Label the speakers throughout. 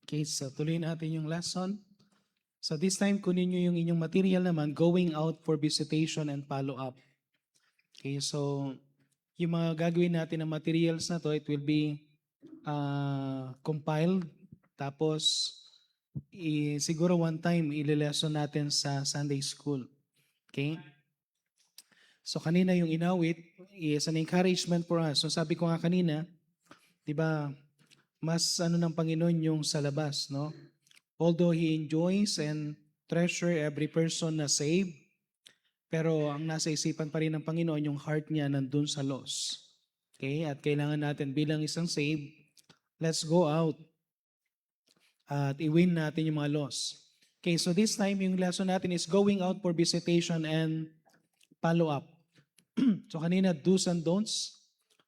Speaker 1: Okay, so tuloy natin yung lesson. So this time, kunin nyo yung inyong material naman, going out for visitation and follow-up. Okay, so yung mga gagawin natin na materials na to, it will be compiled. Tapos, siguro one time, ililesson natin sa Sunday School. Okay? So kanina yung inawit is an encouragement for us. So sabi ko nga kanina, di ba, mas ng Panginoon yung sa labas, no? Although He enjoys and treasure every person na saved, pero ang nasa isipan pa rin ng Panginoon, yung heart niya nandun sa lost. Okay? At kailangan natin bilang isang saved, let's go out at i-win natin yung mga lost. Okay, so this time yung lesson natin is going out for visitation and follow-up. So kanina, do's and don'ts.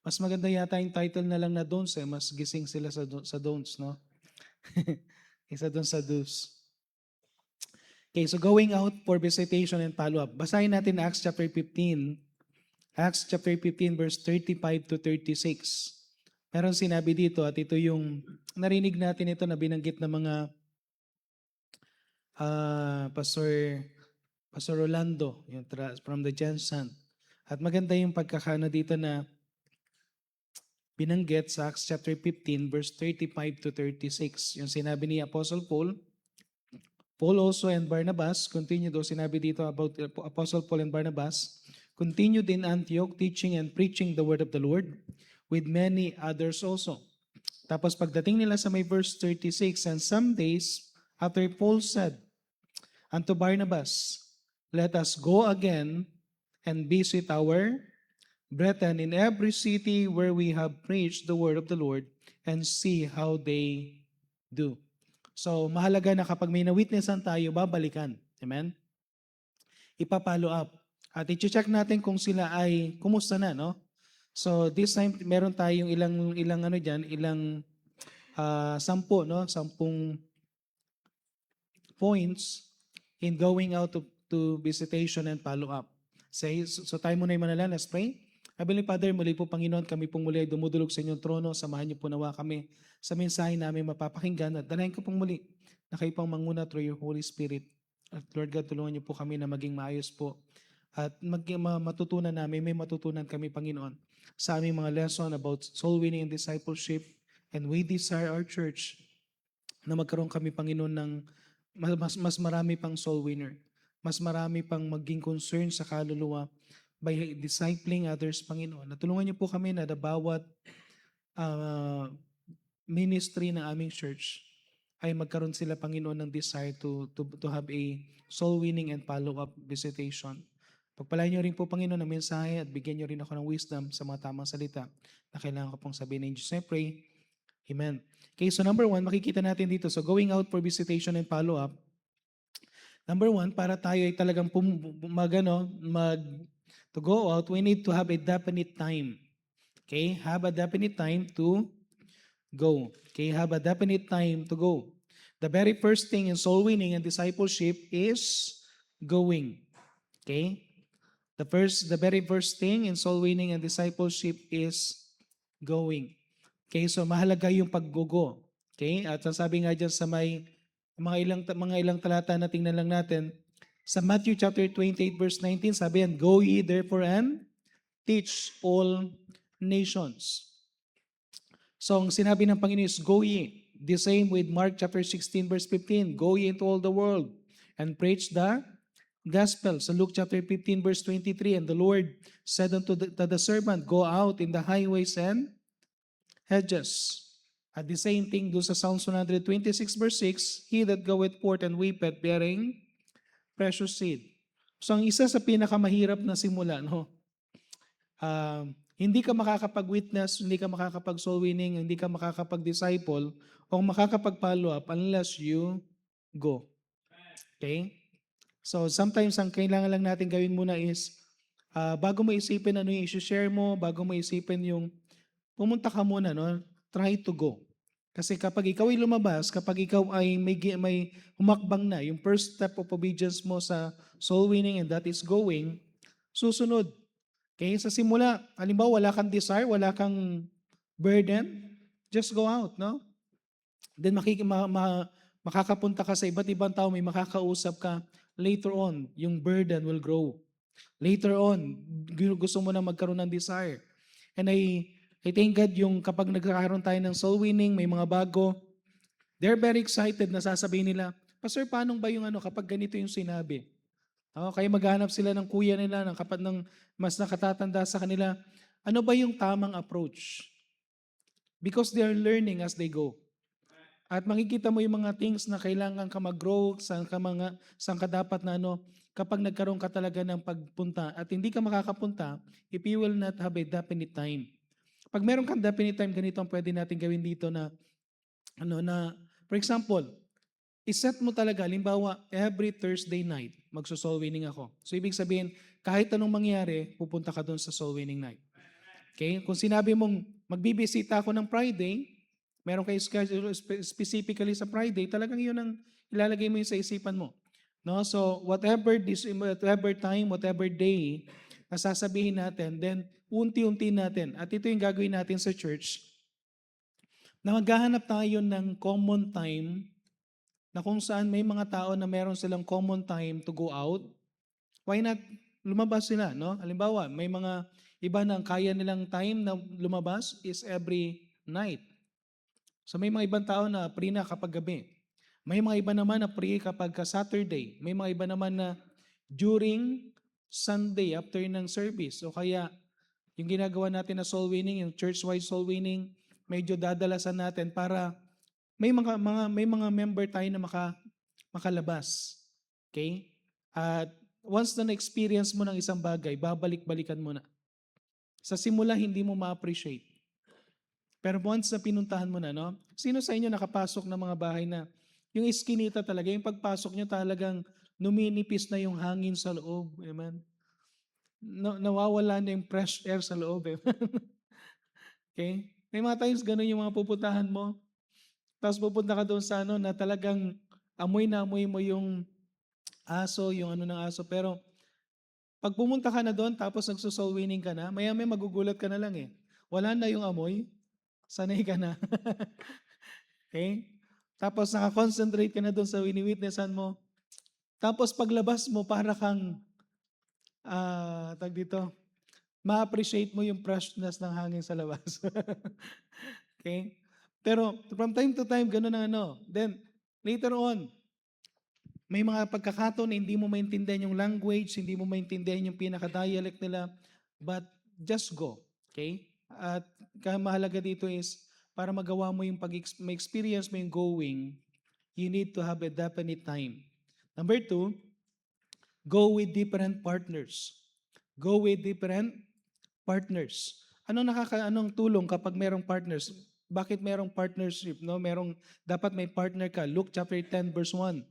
Speaker 1: Mas maganda yata yung title na lang na don'ts eh. Mas gising sila sa don'ts, no? Isa doon sa do's. Okay, so going out for visitation and follow-up. Basahin natin Acts chapter 15. Acts chapter 15 verse 35 to 36. Meron sinabi dito at ito yung narinig natin ito na binanggit ng mga Pastor Rolando yung from the Jensen. At maganda yung pagkakano dito na binanggit sa Acts chapter 15 verse 35 to 36. Yung sinabi ni Apostle Paul, Paul also and Barnabas, continued o sinabi dito about Apostle Paul and Barnabas, continued in Antioch teaching and preaching the word of the Lord with many others also. Tapos pagdating nila sa may verse 36, and some days after Paul said unto Barnabas, let us go again and visit our brethren in every city where we have preached the word of the Lord and see how they do. So, mahalaga na kapag may na-witnessan tayo, babalikan. Amen? Ipa-follow up. At i-check natin kung sila ay kumusta na, no? So, this time, meron tayong ilang sampu, no? 10 points in going out to visitation and follow up. So tayo muna yung manalangin. Let's pray. Heavenly Father, muli po Panginoon, kami pong muli ay dumudulog sa inyong trono. Samahan niyo po nawa kami sa mensahe namin mapapakinggan at dalayan ko pong muli na kayo pang manguna through your Holy Spirit. At Lord God, tulungan niyo po kami na maging maayos po. At matutunan namin, may matutunan kami Panginoon sa aming mga lesson about soul winning and discipleship. And we desire our church na magkaroon kami Panginoon ng mas marami pang soul winner. Mas marami pang maging concern sa kaluluwa by discipling others, Panginoon. Natulungan niyo po kami na bawat ministry ng aming church ay magkaroon sila, Panginoon, ng desire to have a soul winning and follow-up visitation. Pagpalain niyo rin po, Panginoon, ang mensahe at bigyan niyo rin ako ng wisdom sa mga tamang salita na kailangan ko pong sabihin. In Jesus' I pray. Amen. Okay, so number 1, makikita natin dito. So going out for visitation and follow-up. Number 1, para tayo ay talagang to go out, we need to have a definite time. Okay, have a definite time to go. Okay, have a definite time to go. The very first thing in soul winning and discipleship is going. Okay? The very first thing in soul winning and discipleship is going. Okay, so mahalaga yung paggogo. Okay? At sasabi nga diyan sa may mga ilang talata na tingnan lang natin, sa Matthew chapter 28 verse 19, sabi yan, go ye therefore and teach all nations. So ang sinabi ng Panginoon is go ye. The same with Mark chapter 16 verse 15, go ye into all the world and preach the gospel. So Luke chapter 15 verse 23, and the Lord said unto the servant, go out in the highways and hedges. At the same thing, do sa Psalms 126 verse 6, he that goeth forth and weepeth bearing precious seed. So ang isa sa pinakamahirap na simula, no? Hindi ka makakapag-witness, hindi ka makakapag-soul winning, hindi ka makakapag-disciple, o makakapag-follow up unless you go. Okay? So sometimes ang kailangan lang natin gawin muna is, bago mo isipin ano yung issue-share mo, bago mo isipin yung, pumunta ka muna, no? Try to go. Kasi kapag ikaw ay lumabas, kapag ikaw ay may humakbang na, yung first step of obedience mo sa soul winning and that is going, susunod. Okay, sa simula, halimbawa wala kang desire, wala kang burden, just go out, no? Then makakapunta ka sa iba't ibang tao, may makakausap ka. Later on, yung burden will grow. Later on, gusto mo na magkaroon ng desire. And I thank God yung kapag nagkakaroon tayo ng soul winning, may mga bago, they're very excited na sasabihin nila, Pastor, paano ba yung kapag ganito yung sinabi? Kaya maghanap sila ng kuya nila, ng mas nakatatanda sa kanila. Ano ba yung tamang approach? Because they're learning as they go. At makikita mo yung mga things na kailangan ka mag-grow, saan ka dapat na kapag nagkaroon ka talaga ng pagpunta at hindi ka makakapunta, if you will not have a definite time. Pag meron kang definite time, ganito ang pwede natin gawin dito for example, iset mo talaga, limbawa, every Thursday night, magso-soul winning ako. So, ibig sabihin, kahit anong mangyari, pupunta ka doon sa soul winning night. Okay? Kung sinabi mong, magbibisita ako ng Friday, meron kayo schedule specifically sa Friday, talagang yun ang ilalagay mo yun sa isipan mo. No? So, whatever time, whatever day, na sasabihin natin, then unti-unti natin. At ito yung gagawin natin sa church, na maghahanap tayo ng common time na kung saan may mga tao na meron silang common time to go out, why not lumabas sila, no? Halimbawa, may mga iba na kaya nilang time na lumabas is every night. So may mga ibang tao na free na kapag gabi. May mga iba naman na free kapag Saturday. May mga iba naman na during Sunday after ng service. O kaya yung ginagawa natin na soul winning, yung church-wide soul winning, medyo dadalasan natin para may mga member tayo na makalabas. Okay? At once na na-experience mo ng isang bagay, babalik-balikan mo na. Sa simula, hindi mo ma-appreciate. Pero once na pinuntahan mo na, no? Sino sa inyo nakapasok ng mga bahay na yung iskinita talaga, yung pagpasok nyo talagang numinipis na yung hangin sa loob. Amen? Nawawala na yung fresh air sa loob. Okay? May mga times ganun yung mga pupuntahan mo. Tapos pupunta ka doon sa na talagang amoy na amoy mo yung aso, yung ng aso. Pero pag pumunta ka na doon, tapos nagsusoul winning ka na, maya-maya magugulat ka na lang eh. Wala na yung amoy, sanay ka na. Okay? Tapos nakakonsentrate ka na doon sa wini-witnessan mo. Tapos paglabas mo, para kang, ma-appreciate mo yung freshness ng hangin sa labas. Okay? Pero from time to time, ganun ang Then, later on, may mga pagkakataon na hindi mo maintindihan yung language, hindi mo maintindihan yung pinaka-dialect nila, but just go. Okay? At mahalaga dito is, para magawa mo yung ma-experience mo yung going, you need to have a definite time. Number 2, go with different partners. Go with different partners. Anong tulong kapag merong partners? Bakit merong partnership? No? Dapat may partner ka. Luke chapter 10 verse 1.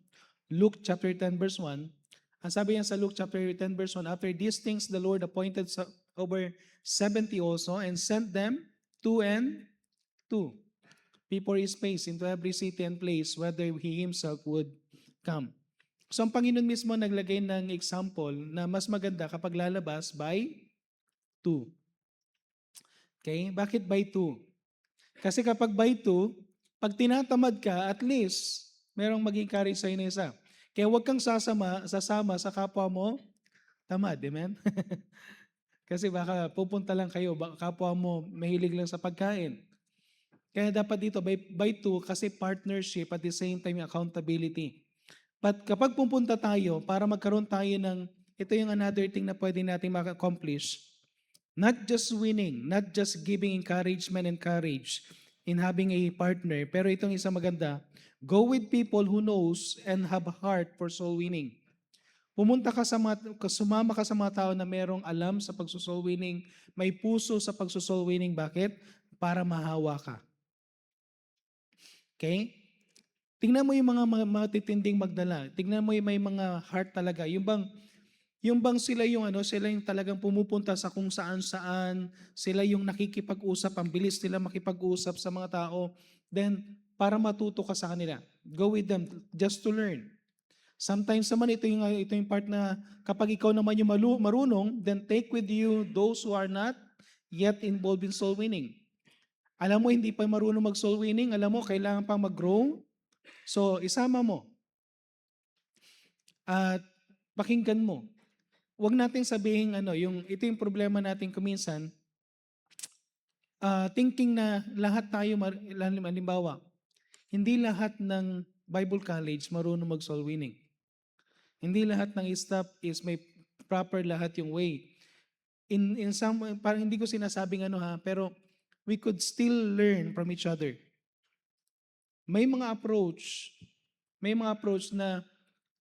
Speaker 1: Luke chapter 10 verse 1. Ang sabi niya sa Luke chapter 10 verse 1, after these things the Lord appointed over 70 also and sent them two and two before his face into every city and place whether he himself would come. So ang Panginoon mismo naglagay ng example na mas maganda kapag lalabas by two. Okay? Bakit by two? Kasi kapag by two, pag tinatamad ka, at least, merong mag-encourage sa'yo na isa. Kaya huwag kang sasama sa kapwa mo, tamad. Amen? Kasi baka pupunta lang kayo, baka kapwa mo mahilig lang sa pagkain. Kaya dapat dito, by two, kasi partnership at the same time accountability. But kapag pupunta tayo, para magkaroon tayo ito yung another thing na pwede natin ma-accomplish, not just winning, not just giving encouragement and courage in having a partner, pero itong isang maganda, go with people who knows and have a heart for soul winning. Sumama ka sa mga tao na merong alam sa pagsusoul winning, may puso sa pagsusoul winning. Bakit? Para mahawa ka. Okay? Tingnan mo yung mga matitinding magdala. Tingnan mo yung may mga heart talaga. Yung bang sila yung talagang pumupunta sa kung saan-saan, sila yung nakikipag-usap, ang bilis nila makipag-usap sa mga tao, then para matuto ka sa kanila. Go with them just to learn. Sometimes naman ito yung part na kapag ikaw naman yung marunong, then take with you those who are not yet involved in soul winning. Alam mo, hindi pa marunong mag-soul winning. Alam mo, kailangan pang mag-grow. So, isama mo at pakinggan mo. Huwag nating sabihin ito yung problema natin kuminsan, thinking na lahat tayo, halimbawa, hindi lahat ng Bible College marunong mag-soul winning. Hindi lahat ng staff is may proper lahat yung way. In some, parang hindi ko sinasabing pero we could still learn from each other. May mga approach na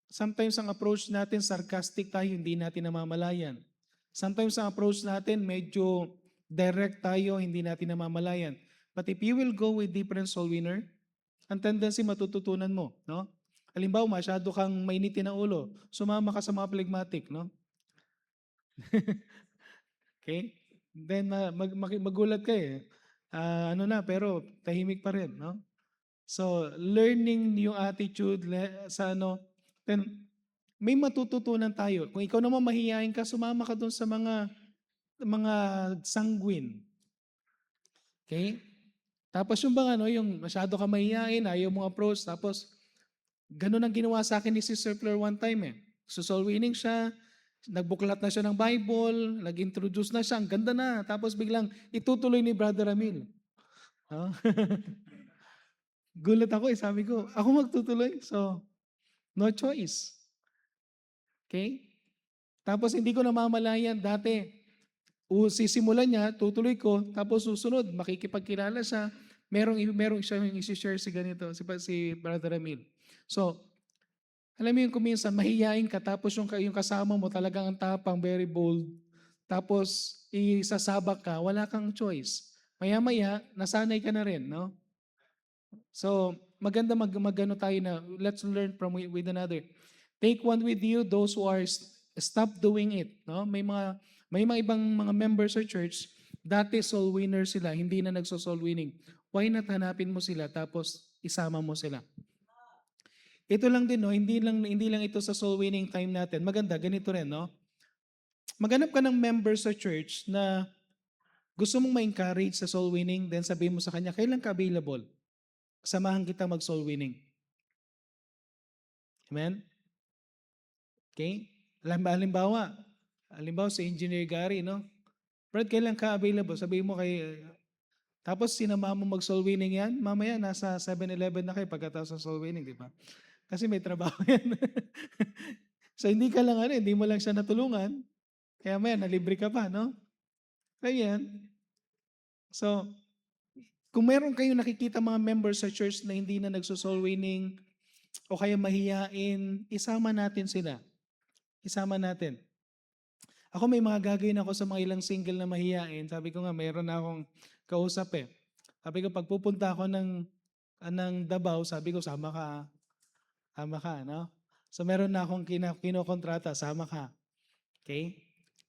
Speaker 1: sometimes ang approach natin sarcastic tayo, hindi natin namamalayan. Sometimes ang approach natin medyo direct tayo, hindi natin namamalayan. But if you will go with different soul winner, ang tendency matututunan mo, no? Halimbawa, masyado kang mainitin ng ulo, sumama ka sa mga phlegmatic, no? Okay? Then magulat ka eh. Pero tahimik pa rin, no? So, learning yung attitude sa then may matututunan tayo. Kung ikaw naman mahihain ka, sumama ka doon sa mga sanguine. Okay? Tapos yung bang yung masyado ka mahihain, ayaw mong approach, tapos ganun ang ginawa sa akin ni Sister Fleur one time eh. So soul winning siya, nagbuklat na siya ng Bible, nag-introduce na siya, ang ganda na. Tapos biglang itutuloy ni Brother Ramil. No? Gulat ako sabi ko, ako magtutuloy. So, no choice. Okay? Tapos hindi ko namamalayan dati. Sisimulan niya, tutuloy ko, tapos susunod, makikipagkilala siya. Merong siya yung isi-share si ganito, si Brother Ramil. So, alam mo yung kuminsan, mahihain ka, tapos yung kasama mo talagang ang tapang, very bold. Tapos, isasabak ka, wala kang choice. Maya-maya, nasanay ka na rin, no? So, maganda magano tayo na, let's learn from with another. Take one with you, those who are stop doing it, no? May mga ibang mga members sa church, dati soul winner sila, hindi na nagso-soul winning. Why not hanapin mo sila tapos isama mo sila? Ito lang din, no, hindi lang ito sa soul winning time natin. Maganda ganito rin, no? Maghanap ka ng member sa church na gusto mong ma-encourage sa soul winning, then sabihin mo sa kanya, kailan ka available? Samahan kita mag-soul winning. Amen? Okay? Halimbawa si Engineer Gary, no? Brad, kailan ka available? Sabihin mo tapos sinama mo mag-soul winning yan, mamaya nasa 7-Eleven na kayo pagkatapos ng soul winning, di ba? Kasi may trabaho yan. So hindi ka lang hindi mo lang siya natulungan, kaya maya nalibre ka pa, no? Kaya yan. So, kung meron kayong nakikita mga members sa church na hindi na nagso-soul winning o kaya mahiyain, isama natin sila. Isama natin. Ako may mga gagawin ako sa mga ilang single na mahiyain. Sabi ko nga, mayroon na akong kausap eh. Sabi ko, pagpupunta ako ng Davao, sabi ko, sama ka, no? So meron na akong kinokontrata, sama ka. Okay?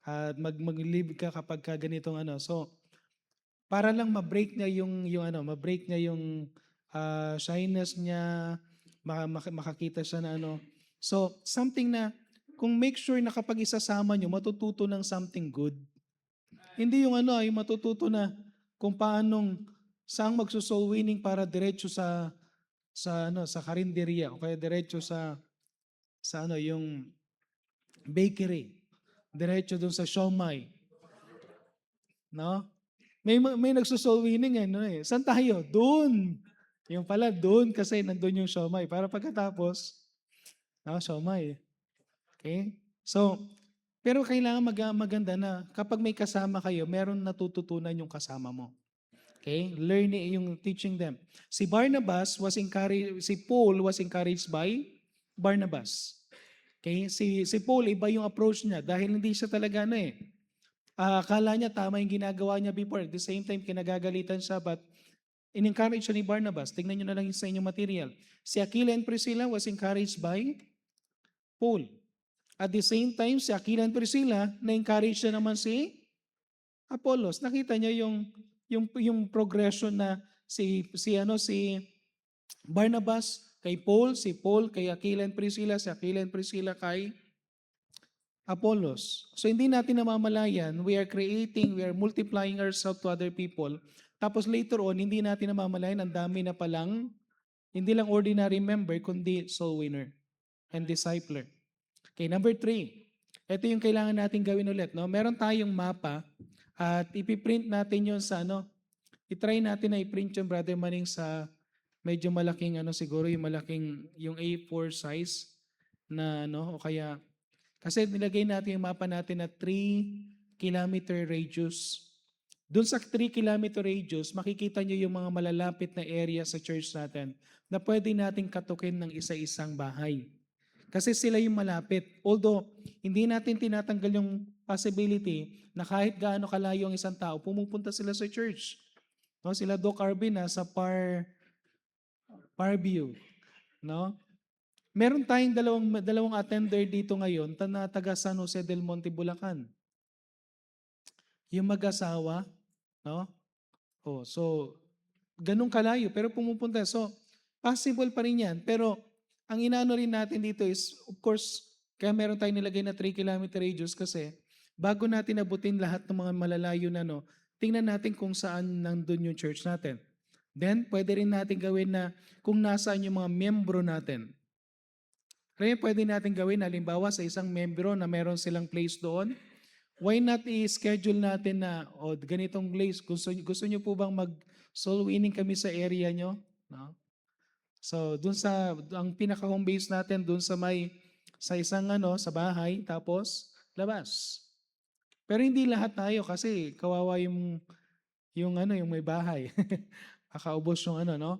Speaker 1: At mag-live ka kapag ka ganitong So, para lang ma-break niya ma-break niya yung shyness niya, makakita siya na So, something na kung make sure na kapag isasama nyo, matututo ng something good. Hindi yung yung matututo na kung saan magso-soul winning para diretso sa karinderya o kaya diretso sa yung bakery. Diretso doon sa siomai. No? May nagso-soul winning Saan tayo? Doon. Yung pala doon kasi nandun yung siomai. Para pagkatapos, siomai. Okay? So, pero kailangan maganda na kapag may kasama kayo, meron natututunan yung kasama mo. Okay? Learning yung teaching them. Si Paul was encouraged by Barnabas. Okay? Si Paul, iba yung approach niya dahil hindi siya talaga akala niya tama yung ginagawa niya before. At the same time, kinagagalitan siya but in-encourage siya ni Barnabas. Tingnan niyo na lang sa inyong material. Si Aquila and Priscilla was encouraged by Paul. At the same time, si Aquila and Priscilla, na-encourage na naman si Apollos. Nakita niyo yung progression na si Barnabas kay Paul, si Paul kay Aquila and Priscilla, si Aquila and Priscilla kay Apollos. So hindi natin namamalayan, we are multiplying ourselves to other people Tapos later on, hindi natin namamalayan, ang dami na palang, hindi lang ordinary member, kundi soul winner and discipler. Okay, number 3. Ito yung kailangan natin gawin ulit. No? Meron tayong mapa at ipiprint natin yun sa ano. I-try natin na i-print yung Brother Maning sa medyo malaking ano siguro yung malaking yung A4 size na ano o kaya kasi nilagay natin yung mapa natin na 3 kilometer radius. Doon sa 3 kilometer radius, makikita nyo yung mga malalapit na area sa church natin na pwede nating katukin ng isa-isang bahay. Kasi sila yung malapit. Although, hindi natin tinatanggal yung possibility na kahit gaano kalayo ang isang tao, pumupunta sila sa church. No, sila Doc Arvin sa Parview, no? Meron tayong dalawang attender dito ngayon na taga San Jose del Monte, Bulacan. Yung mag-asawa, no? Oh, so ganun kalayo pero pumupunta. So possible pa rin 'yan. Pero ang inaano rin natin dito is of course kaya meron tayong nilagay na 3 kilometer radius kasi bago natin abutin lahat ng mga malalayo na no, tingnan natin kung saan nandun yung church natin. Then pwede rin natin gawin na kung nasaan yung mga miyembro natin. Kaya pwede natin gawin, halimbawa sa isang membro na meron silang place doon, why not i-schedule natin na, ganitong place, gusto nyo po bang mag-soul winning kami sa area nyo? No? So, ang pinaka-home base natin, dun sa isang sa bahay, tapos labas. Pero hindi lahat tayo kasi kawawa yung may bahay. Kakaubos yung no?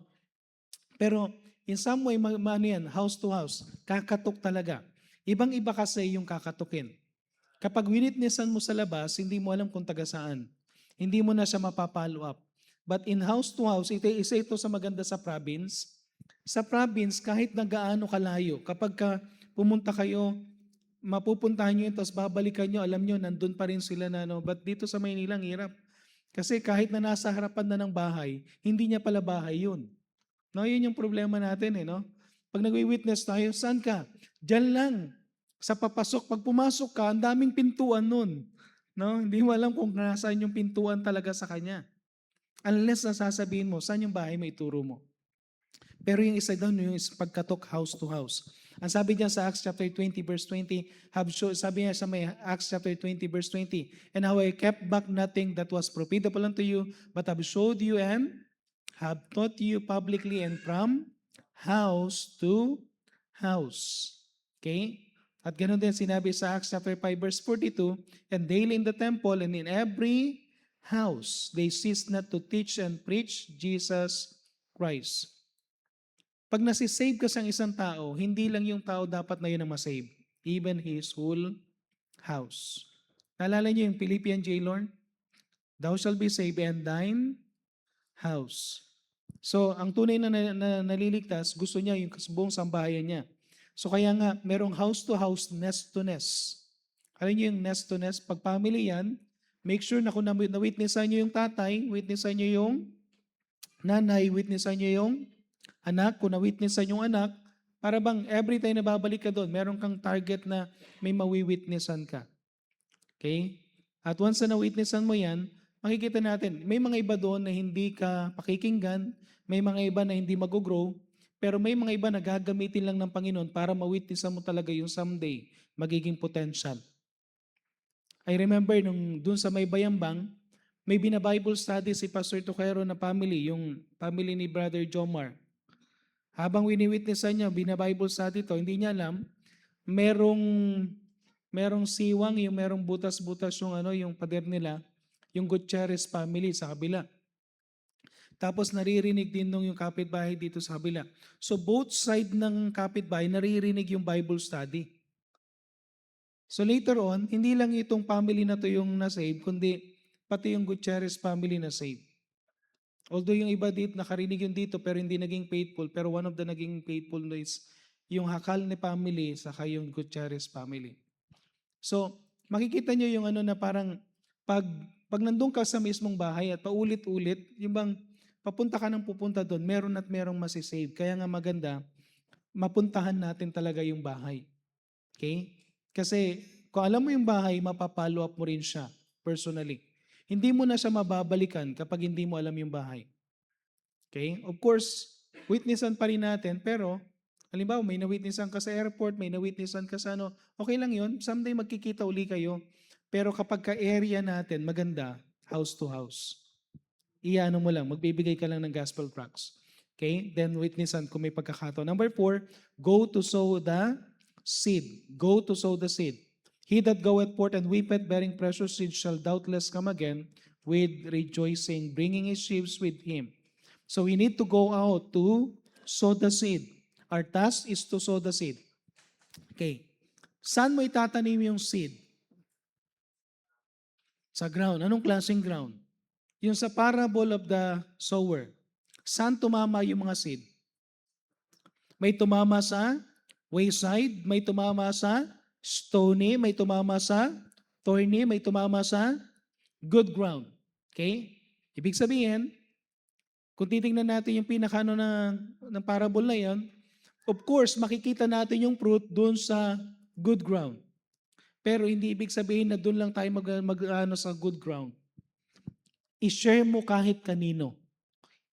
Speaker 1: Pero in some way, yan, house to house, kakatok talaga. Ibang-iba kasi yung kakatukin. Kapag winitnessan mo sa labas, hindi mo alam kung taga saan. Hindi mo na siya mapapollow up. But in house to house, isa ito sa maganda sa province. Sa province, kahit na gaano kalayo, kapag pumunta kayo, mapupuntahan nyo yun, tapos babalikan nyo, alam nyo, nandun pa rin sila na But dito sa Maynila, ang hirap. Kasi kahit na nasa harapan na ng bahay, hindi niya pala bahay yun. No, yun yung problema natin no? Pag nagwi-witness tayo, saan ka? Diyan lang. Sa papasok, pag pumasok ka, ang daming pintuan nun. No? Hindi mo alam kung nasaan yung pintuan talaga sa kanya. Unless nasasabihin mo, saan yung bahay mo ituro mo. Pero yung isa doon, yung pagkatok house to house. Ang sabi niya sa Acts chapter 20 verse 20, sabi niya sa may Acts chapter 20 verse 20, and how I kept back nothing that was profitable unto you, but have showed you and have taught you publicly and from house to house. Okay? At ganoon din sinabi sa Acts chapter 5 verse 42, and daily in the temple and in every house they ceased not to teach and preach Jesus Christ. Pag nasisave ka sa isang tao, hindi lang yung tao dapat na yun ang masave. Even his whole house. Naalala niyo yung Philippian jailer? Thou shalt be saved and thine house. So, ang tunay na naliligtas, gusto niya yung buong sambahayan niya. So, kaya nga, merong house to house, nest to nest. Alam niyo yung nest to nest? Pag family yan, make sure na kung na-witnessan niyo yung tatay, witnessan niyo yung nanay, witnessan niyo yung anak, kung na-witnessan yung anak, para bang every time na babalik ka doon, meron kang target na may mawi-witnessan ka. Okay? At once na na-witnessan mo yan, makikita natin, may mga iba doon na hindi ka pakikinggan, may mga iba na hindi mag-grow, pero may mga iba na gagamitin lang ng Panginoon para ma-witnessan mo talaga yung someday magiging potential. I remember nung doon sa may Bayambang, may bina-Bible study si Pastor Toquero na family, yung family ni Brother Jomar. Habang wini-witnessan niya, bina-Bible study to, hindi niya alam, merong siwang, yung merong butas-butas yung pader nila, yung Gutierrez family sa kabila. Tapos naririnig din nung yung kapitbahay dito sa kabila. So both side ng kapitbahay, naririnig yung Bible study. So later on, hindi lang itong family na to yung na-save, kundi pati yung Gutierrez family na-save. Although yung iba dito, nakarinig yung dito pero hindi naging faithful, pero one of the naging faithful is yung Hakal ni family saka yung Gutierrez family. So, makikita nyo yung na parang pag nandun ka sa mismong bahay at paulit-ulit, yung bang papunta ka ng pupunta doon, meron at merong masisave. Kaya nga maganda, mapuntahan natin talaga yung bahay. Okay? Kasi kung alam mo yung bahay, mapapollow up mo rin siya personally. Hindi mo na siya mababalikan kapag hindi mo alam yung bahay. Okay? Of course, witnessan pa rin natin, pero halimbawa may na-witnessan ka sa airport, may na-witnessan ka sa ano, okay lang yun. Someday magkikita uli kayo. Pero kapag ka-area natin, maganda, house to house. Iano mo lang, magbibigay ka lang ng gospel tracts. Okay? Then witnessan kung may pagkakataon. Number 4, go to sow the seed. Go to sow the seed. He that goeth forth and weepeth, bearing precious seed, shall doubtless come again with rejoicing, bringing his sheaves with him. So we need to go out to sow the seed. Our task is to sow the seed. Okay. Saan mo itatanim yung seed? Sa ground. Anong klaseng ground? Yung sa parable of the sower. Saan tumama yung mga seed? May tumama sa wayside, may tumama sa stony, may tumama sa thorny, may tumama sa good ground. Okay? Ibig sabihin, kung titingnan natin yung pinakano ng parable na yon, of course, makikita natin yung fruit doon sa good ground. Pero hindi ibig sabihin na doon lang tayo mag sa good ground. I-share mo kahit kanino.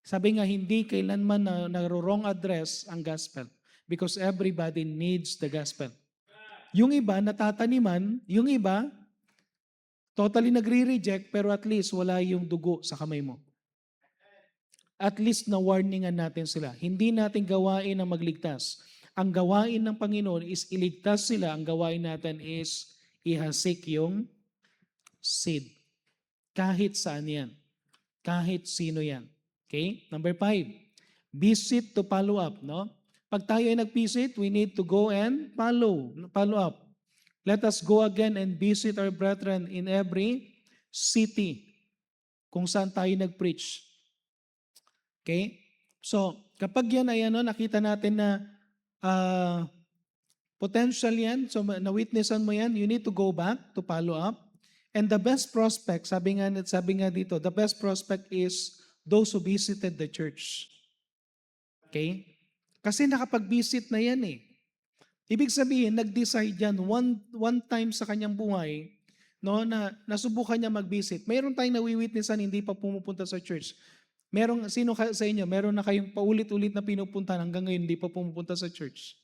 Speaker 1: Sabi nga, hindi kailanman na wrong address ang gospel because everybody needs the gospel. Yung iba, natataniman, yung iba, totally nagre-reject, pero at least wala yung dugo sa kamay mo. At least na warningan natin sila. Hindi natin gawain ang magligtas. Ang gawain ng Panginoon is iligtas sila. Ang gawain natin is ihasik yung seed. Kahit saan yan. Kahit sino yan. Okay? Number 5, visit to follow up. No? Pag tayo ay nag-visit, we need to go and follow up. Let us go again and visit our brethren in every city kung saan tayo nag-preach. Okay? So, kapag yan ay nakita natin na potential yan, so na-witnessan mo yan, you need to go back to follow up. And the best prospect, sabi nga dito, the best prospect is those who visited the church. Okay? Kasi nakapag-visit na yan eh. Ibig sabihin, nag-decide yan one time sa kanyang buhay, no, na nasubukan niya mag-visit. Mayroon tayong nawi-witnessan, hindi pa pumupunta sa church. Sino sa inyo, meron na kayong paulit-ulit na pinupunta hanggang ngayon hindi pa pumupunta sa church?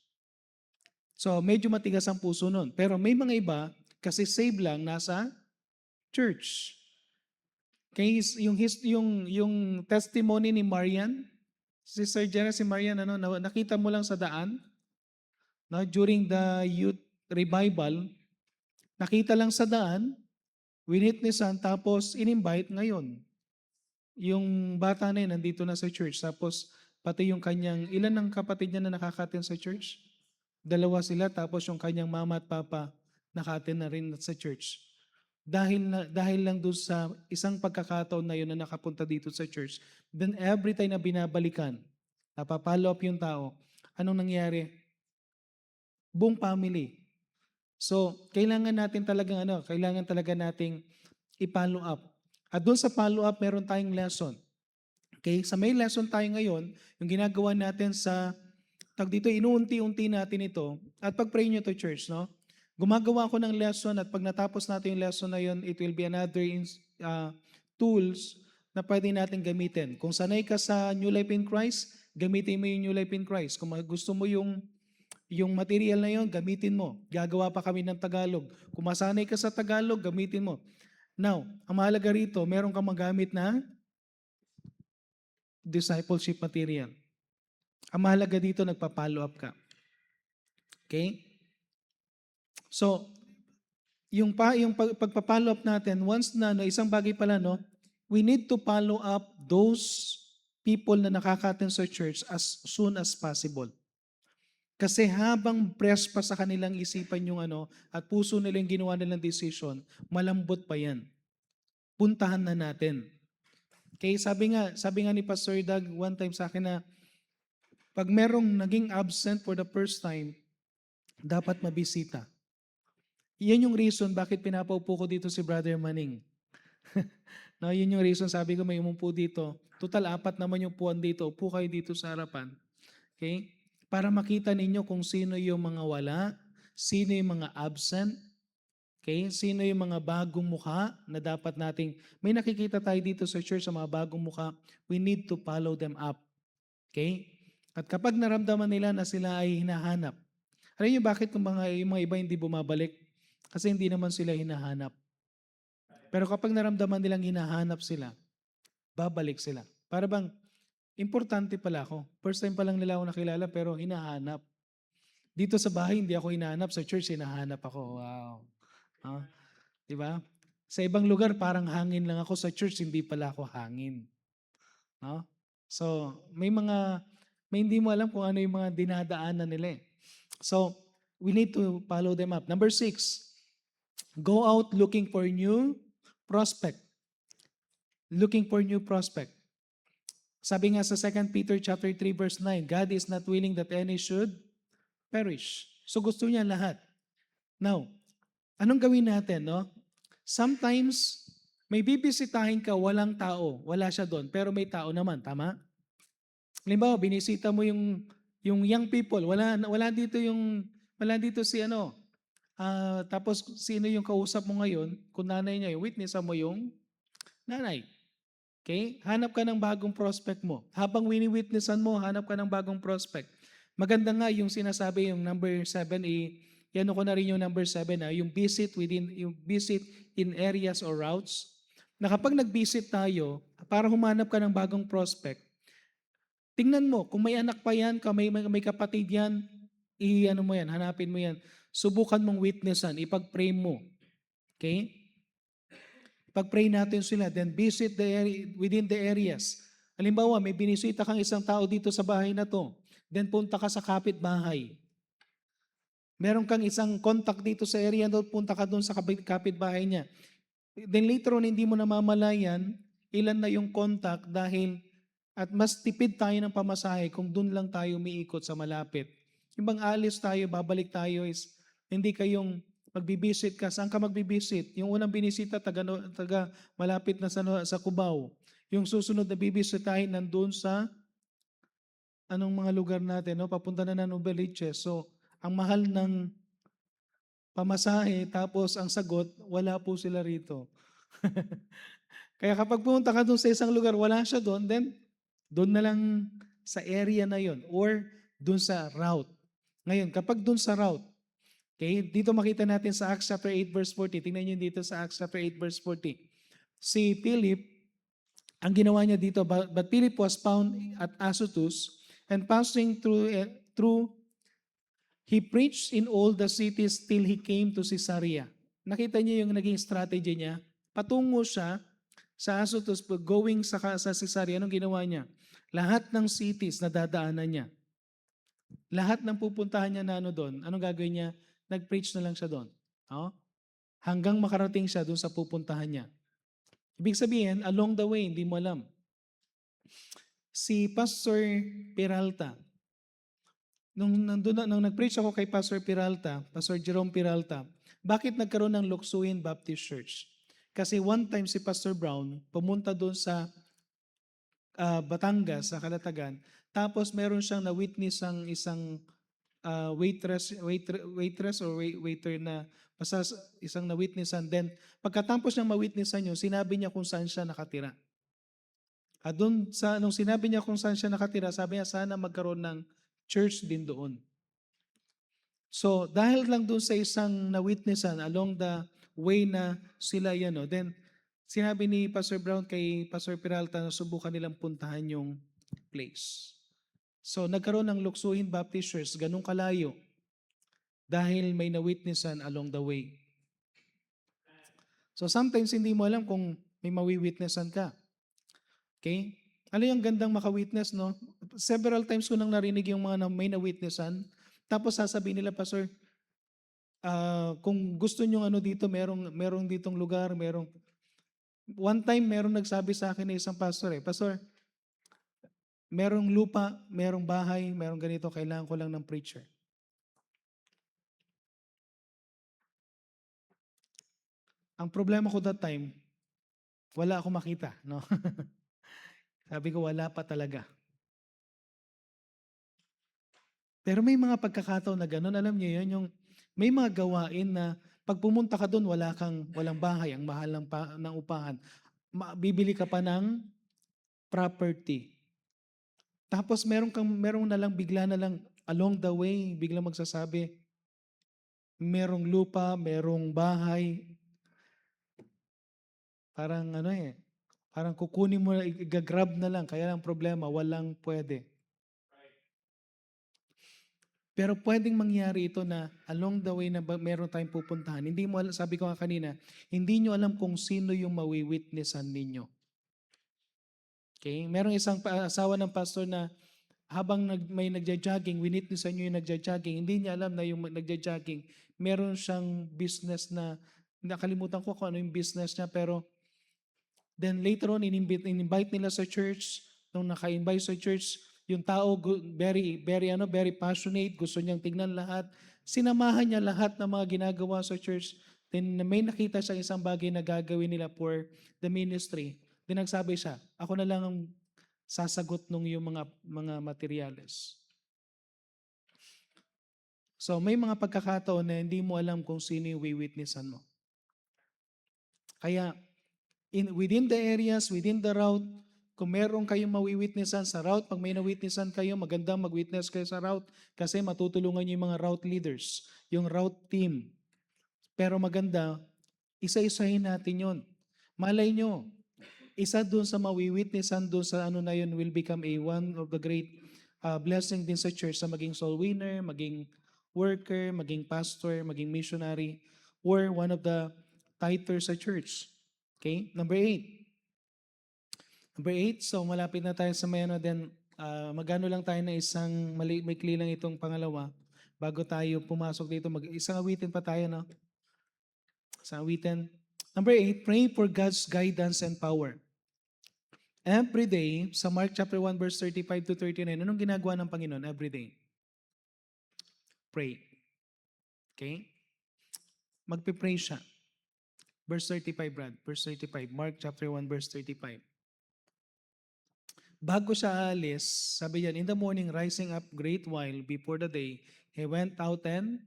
Speaker 1: So, medyo matigas ang puso nun. Pero may mga iba, kasi save lang, nasa church. Okay, yung testimony ni Marian, Sister Jenna, si Marian, nakita mo lang sa daan, no, during the youth revival, nakita lang sa daan, winitnessan, tapos in-invite ngayon. Yung bata na yun, nandito na sa church, tapos pati yung kanyang, ilan ng kapatid niya na nakakatin sa church? 2 sila, tapos yung kanyang mama at papa nakatin na rin sa church. Dahil lang doon sa isang pagkakataon na yun na nakapunta dito sa church, then every time na binabalikan, napapalo up yung tao, anong nangyari? Buong family. So, kailangan talaga nating i-follow up. At doon sa follow up, meron tayong lesson. Okay? Sa may lesson tayo ngayon, yung ginagawa natin dito, inuunti-unti natin ito. At pag-pray nyo to church, no? Gumagawa ko ng lesson at pag natapos natin yung lesson na yun, it will be another tools na pwede natin gamitin. Kung sanay ka sa New Life in Christ, gamitin mo yung New Life in Christ. Kung gusto mo yung material na yun, gamitin mo. Gagawa pa kami ng Tagalog. Kung masanay ka sa Tagalog, gamitin mo. Now, ang mahalaga rito, meron kang magamit na discipleship material. Ang mahalaga dito, nagpa-follow up ka. Okay? So, yung pagpa-follow up natin, once na, isang bagay pala, we need to follow up those people na nakakaten sa church as soon as possible. Kasi habang fresh pa sa kanilang isipan yung at puso nila yung ginawa nilang decision, malambot pa yan. Puntahan na natin. Okay, sabi nga ni Pastor Doug one time sa akin na pag merong naging absent for the first time, dapat mabisita. Yan yung reason bakit pinapaupo ko dito si Brother Manning. No, yun yung reason sabi ko may umupo dito. Total 4 naman yung puwan dito. Upo kayo dito sa harapan. Okay? Para makita ninyo kung sino yung mga wala, sino yung mga absent. Okay? Sino yung mga bagong mukha na dapat nating, may nakikita tayo dito sa church sa mga bagong mukha, we need to follow them up. Okay? At kapag naramdaman nila na sila ay hinahanap, alam niyo bakit yung mga iba hindi bumabalik? Kasi hindi naman sila hinahanap. Pero kapag naramdaman nilang hinahanap sila, babalik sila. Para bang, importante pala ako. First time pa lang nila ako nakilala pero hinahanap. Dito sa bahay, hindi ako hinahanap. Sa church, hinahanap ako. Wow. Ah, di ba? Sa ibang lugar, parang hangin lang ako. Sa church, hindi pala ako hangin. No? So, may hindi mo alam kung ano yung mga dinadaanan nila eh. So, we need to follow them up. Number 6, go out looking for new prospect. Looking for new prospect. Sabi nga sa 2 Peter chapter 3 verse 9, God is not willing that any should perish. So gusto niya lahat. Now, anong gawin natin, no? Sometimes, may bibisitahin ka, walang tao, wala siya doon, pero may tao naman, tama? Halimbawa, binisita mo yung young people, wala dito si ano, tapos sino yung kausap mo ngayon, kung nanay niya, yung witness mo yung nanay. Okay? Hanap ka ng bagong prospect mo. Habang wini-witnessan mo, hanap ka ng bagong prospect. Maganda nga yung sinasabi yung number 7, yan ko na rin yung number 7, yung yung visit in areas or routes. Na kapag nag-visit tayo, para humanap ka ng bagong prospect, tingnan mo, kung may anak pa yan, kung may kapatid yan, hanapin mo yan. Subukan mong witnessan, ipag-pray mo. Okay? Pag-pray natin sila, then visit within the areas. Halimbawa, may binisita kang isang tao dito sa bahay na to, then punta ka sa kapitbahay. Meron kang isang contact dito sa area doon, punta ka doon sa kapitbahay niya. Then later on, hindi mo namamalayan ilan na yung contact dahil at mas tipid tayo ng pamasahe kung doon lang tayo umiikot sa malapit. Yung bang alis tayo, babalik tayo is hindi kayong magbibisit ka. Saan ka magbibisit? Yung unang binisita, taga malapit na sa Cubao. Yung susunod na bibisitahin nandun sa anong mga lugar natin, no? Papunta na Novaliches. So, ang mahal ng pamasahe, tapos ang sagot, wala po sila rito. Kaya kapag pumunta ka doon sa isang lugar, wala siya doon, then doon na lang sa area na yon or doon sa route. Ngayon, kapag doon sa route, okay, dito makita natin sa Acts chapter 8 verse 40. Tingnan niyo dito sa Acts chapter 8 verse 40. Si Philip, ang ginawa niya dito, but Philip was found at Azotus and passing through he preached in all the cities till he came to Caesarea. Nakita niyo yung naging strategy niya? Patungo siya sa Azotus, going sa Caesarea. Anong ginawa niya? Lahat ng cities na dadaanan niya. Lahat ng pupuntahan niya na doon, anong gagawin niya? Nag-preach na lang siya doon. No? Hanggang makarating siya doon sa pupuntahan niya. Ibig sabihin, along the way, hindi mo alam. Si Pastor Peralta, nung nag-preach ako kay Pastor Peralta, Pastor Jerome Peralta, bakit nagkaroon ng Luksuin Baptist Church? Kasi one time si Pastor Brown pumunta doon sa Batangas, sa Calatagan, tapos meron siyang na-witness ang isang waitress or waiter na basta isang na-witnessan. Then, pagkatapos niyang ma-witnessan yun, sinabi niya kung saan siya nakatira. At nung sinabi niya kung saan siya nakatira, sabi niya sana magkaroon ng church din doon. So, dahil lang doon sa isang na-witnessan along the way na sila yan, then sinabi ni Pastor Brown kay Pastor Peralta na subukan nilang puntahan yung place. So, nagkaroon ng Luksuin Baptist Church, ganun kalayo, dahil may na-witnessan along the way. So, sometimes hindi mo alam kung may mawi-witnessan ka. Okay? Ano yung gandang maka-witness, no? Several times ko nang narinig yung mga may na-witnessan, tapos sasabihin nila, Pastor, kung gusto nyo dito, merong ditong lugar, one time merong nagsabi sa akin na isang pastor, Pastor, merong lupa, merong bahay, merong ganito, kailangan ko lang ng preacher. Ang problema ko that time, wala akong makita, no? Sabi ko, wala pa talaga. Pero may mga pagkakataon na gano'n, alam niyo yun, yung may mga gawain na Pag pumunta ka doon, walang bahay, ang mahal ng upahan. Bibili ka pa ng property. Tapos merong na lang bigla na lang along the way, biglang magsasabi, merong lupa, merong bahay, parang parang kukunin mo, igagrab na lang, kaya lang problema, walang pwede. Pero pwedeng mangyari ito na along the way na meron tayong pupuntahan, hindi mo alam, sabi ko nga kanina, hindi nyo alam kung sino yung mawi-witnessan ninyo. Okay? Merong isang asawa ng pastor na habang may nagja-jogging, winitnessan nyo yung nagja-jogging, hindi niya alam na yung nagja-jogging, meron siyang business na, nakalimutan ko kung ano yung business niya, pero then later on, in-invite nila sa church. Nung naka-invite sa church, yung tao very passionate, gusto niyang tignan lahat. Sinamahan niya lahat ng mga ginagawa sa church. Then may nakita siya isang bagay na gagawin nila for the ministry. Then nagsabi siya, ako na lang ang sasagot nung yung mga materyales. So may mga pagkakataon na hindi mo alam kung sino yung witnessan mo. Kaya within the areas, within the route, kung meron kayong mawi-witnessan sa route, pag may na-witnessan kayo, magandang mag-witness kayo sa route kasi matutulungan niyo yung mga route leaders, yung route team. Pero maganda, isa-isahin natin yon. Malay nyo, isa dun sa mawi-witnessan dun sa ano na yun will become one of the great blessing din sa church sa maging soul winner, maging worker, maging pastor, maging missionary, or one of the tithers sa church. Okay? Number 8. Number 8, so malapit na tayo sa may then magano lang tayo na isang maikli lang itong pangalawa bago tayo pumasok dito. Isang awitin pa tayo, no? Isang awitin. Number 8, pray for God's guidance and power. Every day, sa Mark chapter 1 verse 35 to 39, anong ginagawa ng Panginoon every day? Pray. Okay? Magpe-pray siya. Verse 35, Brad. Verse 35. Mark chapter 1 verse 35. Bago siya alis, sabi yan, in the morning, rising up great while before the day, he went out and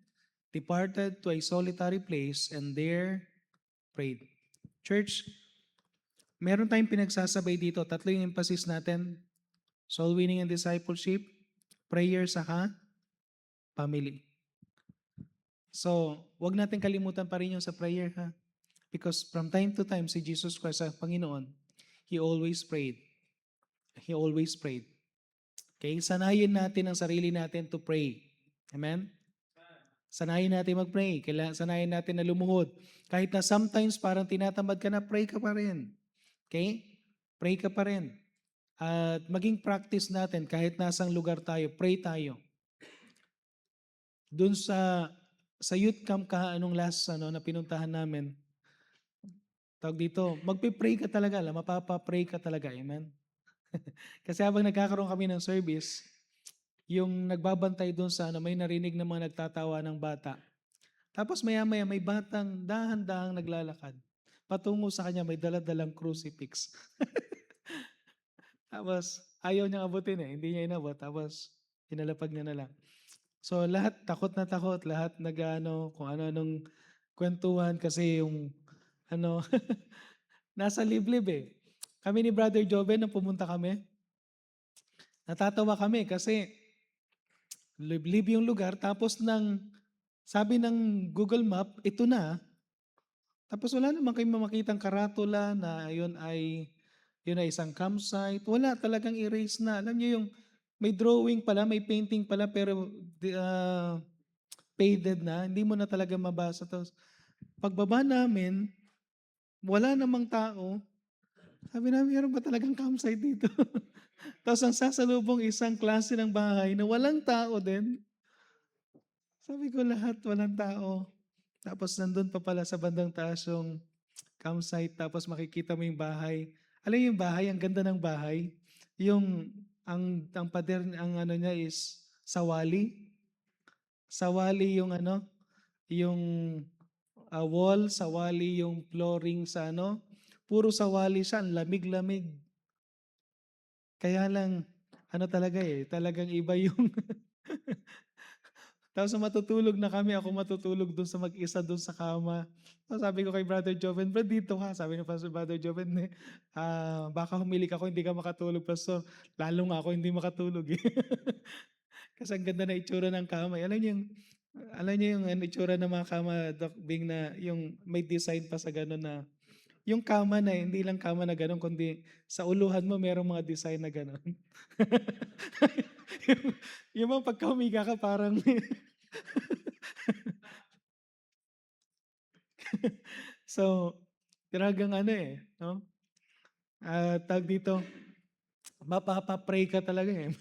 Speaker 1: departed to a solitary place and there prayed. Church, meron tayong pinagsasabay dito. Tatlo yung emphasis natin. Soul winning and discipleship, prayer, saka family. So, wag natin kalimutan pa rin yung sa prayer, ha? Because from time to time, si Jesus Christ, sa Panginoon, He always prayed. He always prayed. Okay? Sanayin natin ang sarili natin to pray. Amen? Sanayin natin mag-pray. Sanayin natin na lumuhod. Kahit na sometimes parang tinatamad ka na, pray ka pa rin. Okay? Pray ka pa rin. At maging practice natin kahit nasang lugar tayo, pray tayo. Doon sa youth camp anong last na pinuntahan namin, tawag dito, magpe-pray ka talaga, mapapa-pray ka talaga. Amen? Kasi habang nagkakaroon kami ng service, yung nagbabantay doon sa may narinig na mga nagtatawa ng bata. Tapos maya-maya may batang dahan-dahang naglalakad. Patungo sa kanya may dala-dalang crucifix. Tapos ayaw niyang abutin hindi niya inabot. Tapos inalapag niya na lang. So lahat takot na takot, lahat kung ano-anong kwentuhan kasi yung nasa liblib Kami ni Brother Joven nung pumunta kami, natatawa kami kasi liblib yung lugar tapos sabi ng Google Map, ito na. Tapos wala naman kayong makitang karatula na yun ay isang campsite. Wala, talagang erase na. Alam niyo yung may drawing pala, may painting pala pero faded na. Hindi mo na talaga mabasa. Tapos pagbaba namin, wala namang tao. Sabi namin, meron ba talagang campsite dito? Tapos ang sasalubong isang klase ng bahay na walang tao din. Sabi ko lahat walang tao. Tapos nandun pa pala sa bandang taas yung campsite. Tapos makikita mo yung bahay. Alam yung bahay, ang ganda ng bahay. Ang pader, ang niya is sawali. Sawali yung yung wall, sawali yung flooring sa puro sawali siya, ang lamig-lamig. Kaya lang, talaga talagang iba yung Tapos matutulog na kami, ako matutulog doon sa mag-isa doon sa kama. So sabi ko kay Brother Joven, "Brad, dito ka." Sabi ni Pastor Brother Joven, baka humilik ako, hindi ka makatulog, Pastor. Lalo nga ako hindi makatulog eh. Kasi ang ganda na itsura ng kama. Alam niyo yung ano, itsura ng mga kama, Doc Bing, na yung may design pa sa gano'n na, yung kama na hindi lang kama na gano'n, kundi sa uluhan mo merong mga design na gano'n. yung, yung mga pagka humiga ka parang so, talagang ano eh, no? Tawag dito, mapapa-pray ka talaga eh.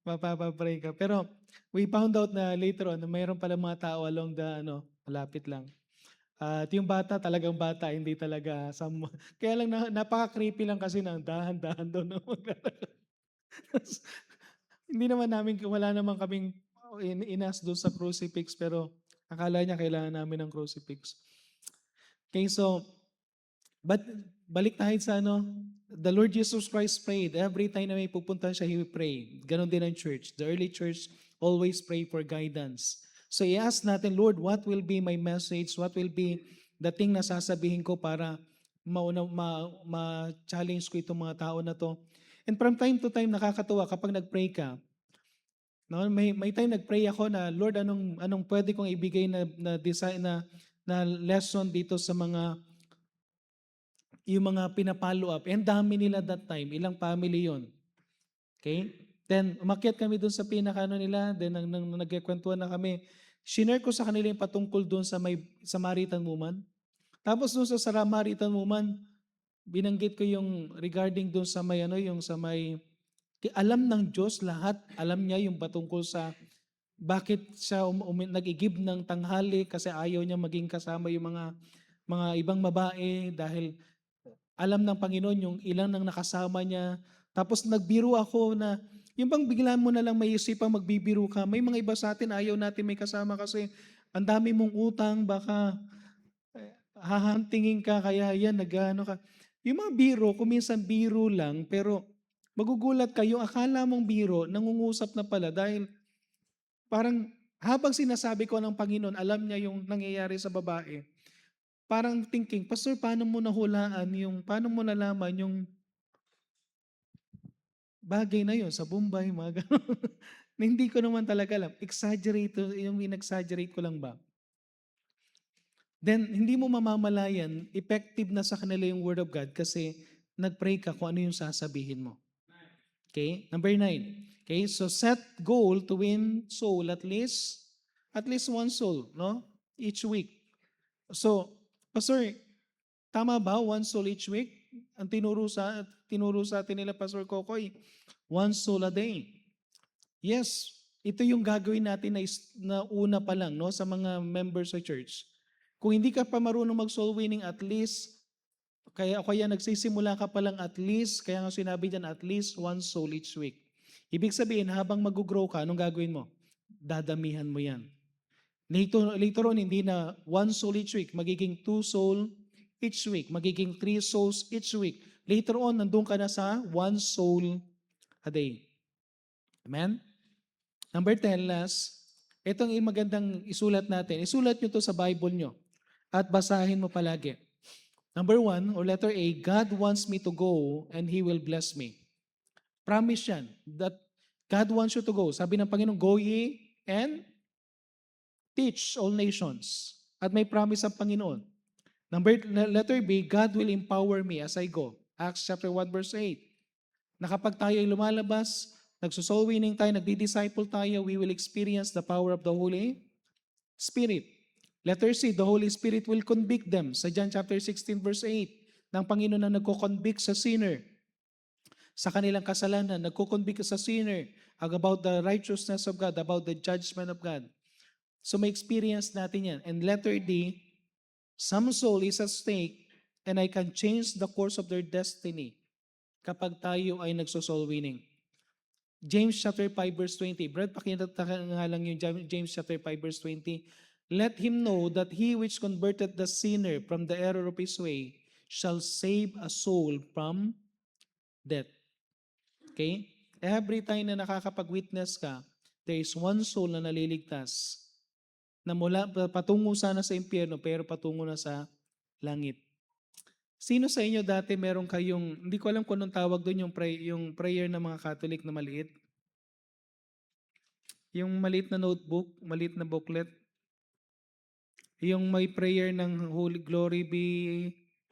Speaker 1: Mapapa-pray ka. Pero we found out na later on na mayroon pala mga tao along the ano, malapit lang. At yung bata talagang bata, hindi talaga kaya lang napaka-creepy lang kasi na dahan-dahan daw na maglalakad. Hindi naman namin, wala naman kaming inas doon sa crucifix, pero akala niya kailangan namin ng crucifix. Okay, so but balik tayo sa ano, the Lord Jesus Christ prayed. Every time na may pupunta siya, He will pray. Ganon din ang church. The early church always pray for guidance. So i-ask natin, Lord, what will be my message? What will be the thing na sasabihin ko para ma-challenge ko itong mga tao na to? And from time to time, nakakatuwa kapag nag-pray ka. No, may time nag-pray ako na, Lord, anong pwede kong ibigay na design na lesson dito sa yung mga pinapollow up. And dami nila that time, ilang family yon. Okay? Then, umakyat kami doon sa pinaka nila, then nang nagkikwentuhan na kami, shinare ko sa kanila yung patungkol doon sa may Samaritan woman. Tapos doon sa Samaritan woman, binanggit ko yung regarding doon sa may yung sa may, alam ng Diyos lahat, alam niya yung patungkol sa bakit siya nag-igib ng tanghali kasi ayaw niya maging kasama yung mga ibang babae dahil alam ng Panginoon yung ilan nang nakasama niya. Tapos nagbiro ako na, yung bang bigla mo na lang may isipang magbibiro ka, may mga iba sa atin ayaw natin may kasama kasi ang dami mong utang, baka hahantingin ka, kaya yan, nagano ka. Yung mga biro, kuminsan biro lang, pero magugulat ka, yung akala mong biro, nangungusap na pala dahil parang habang sinasabi ko ng Panginoon, alam niya yung nangyayari sa babae. Parang thinking, Pastor, paano mo nalaman yung bagay na yun sa Bombay, mga gano'n. Na hindi ko naman talaga alam. Yung in-exaggerate ko lang ba? Then, hindi mo mamamalayan, effective na sa kanila yung Word of God kasi nag-pray ka kung ano yung sasabihin mo. Okay? Number 9. Okay? So, set goal to win soul at least one soul, no? Each week. So, Pastor, tama ba one soul each week? Ang tinuro sa atin nila Pastor Kokoy, one soul a day. Yes, ito yung gagawin natin na una pa lang, no, sa mga members sa church. Kung hindi ka pa marunong mag-soul winning, at least, kaya nagsisimula ka pa lang at least, kaya nga sinabi dyan, at least one soul each week. Ibig sabihin, habang mag-grow ka, anong gagawin mo? Dadamihan mo yan. Later on, hindi na one soul each week, magiging two soul each week, magiging 3 souls each week. Later on, nandun ka na sa one soul a day. Amen? Number 10, last, itong magandang isulat natin. Isulat nyo to sa Bible nyo at basahin mo palagi. Number 1, or letter A, God wants me to go and He will bless me. Promise yan that God wants you to go. Sabi ng Panginoon, go ye and teach all nations. At may promise ang Panginoon. Letter B, God will empower me as I go. Acts chapter 1 verse 8. Na kapag tayo ay lumalabas, nagsosoul winning tayo, nagdi-disciple tayo, we will experience the power of the Holy Spirit. Letter C, the Holy Spirit will convict them. Sa John chapter 16 verse 8, ng Panginoon na nagko-convict sa sinner sa kanilang kasalanan, nagko-convict sa sinner about the righteousness of God, about the judgment of God. So may experience natin yan. And letter D, some soul is at stake and I can change the course of their destiny kapag tayo ay nagso-soul winning. James chapter 5 verse 20. Brad, pakita nga lang yung James chapter 5 verse 20. Let him know that he which converted the sinner from the error of his way shall save a soul from death. Okay? Every time na nakakapag-witness ka, there is one soul na naliligtas na mula patungo sana sa impyerno pero patungo na sa langit. Sino sa inyo dati meron kayong, hindi ko alam kung anong tawag doon, yung prayer ng mga Catholic na maliit? Yung maliit na notebook, maliit na booklet. Yung may prayer ng Holy Glory be,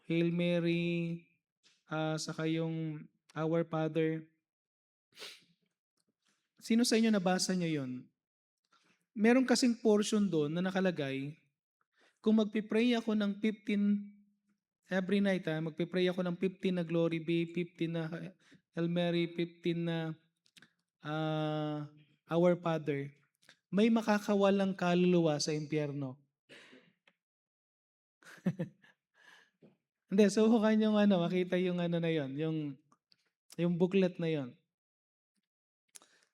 Speaker 1: Hail Mary, saka yung Our Father. Sino sa inyo nabasa nyo yon? Meron kasing portion doon na nakalagay, kung magpipray ako ng 15 every night, magpipray ako ng 15 na Glory be, 15 na Hail Mary, 15 na Our Father, may makakawalang kaluluwa sa impyerno. Hindi, subukan yung makita yung na yon, yung booklet na yon.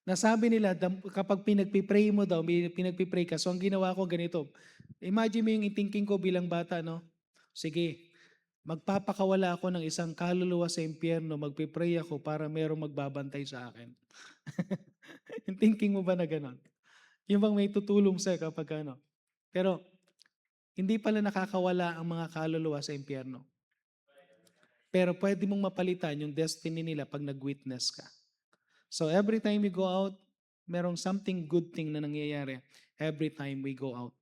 Speaker 1: Nasabi nila, kapag pinagpipray mo daw, pinagpipray ka, so ang ginawa ko ganito, imagine mo yung thinking ko bilang bata, no? Sige, magpapakawala ako ng isang kaluluwa sa impyerno, magpipray ako para merong magbabantay sa akin. Yung thinking mo ba na gano'n? Yung bang may tutulong sa'yo kapag ano? Pero, hindi pala nakakawala ang mga kaluluwa sa impyerno. Pero pwede mong mapalitan yung destiny nila pag nag-witness ka. So every time we go out, merong something good thing na nangyayari every time we go out.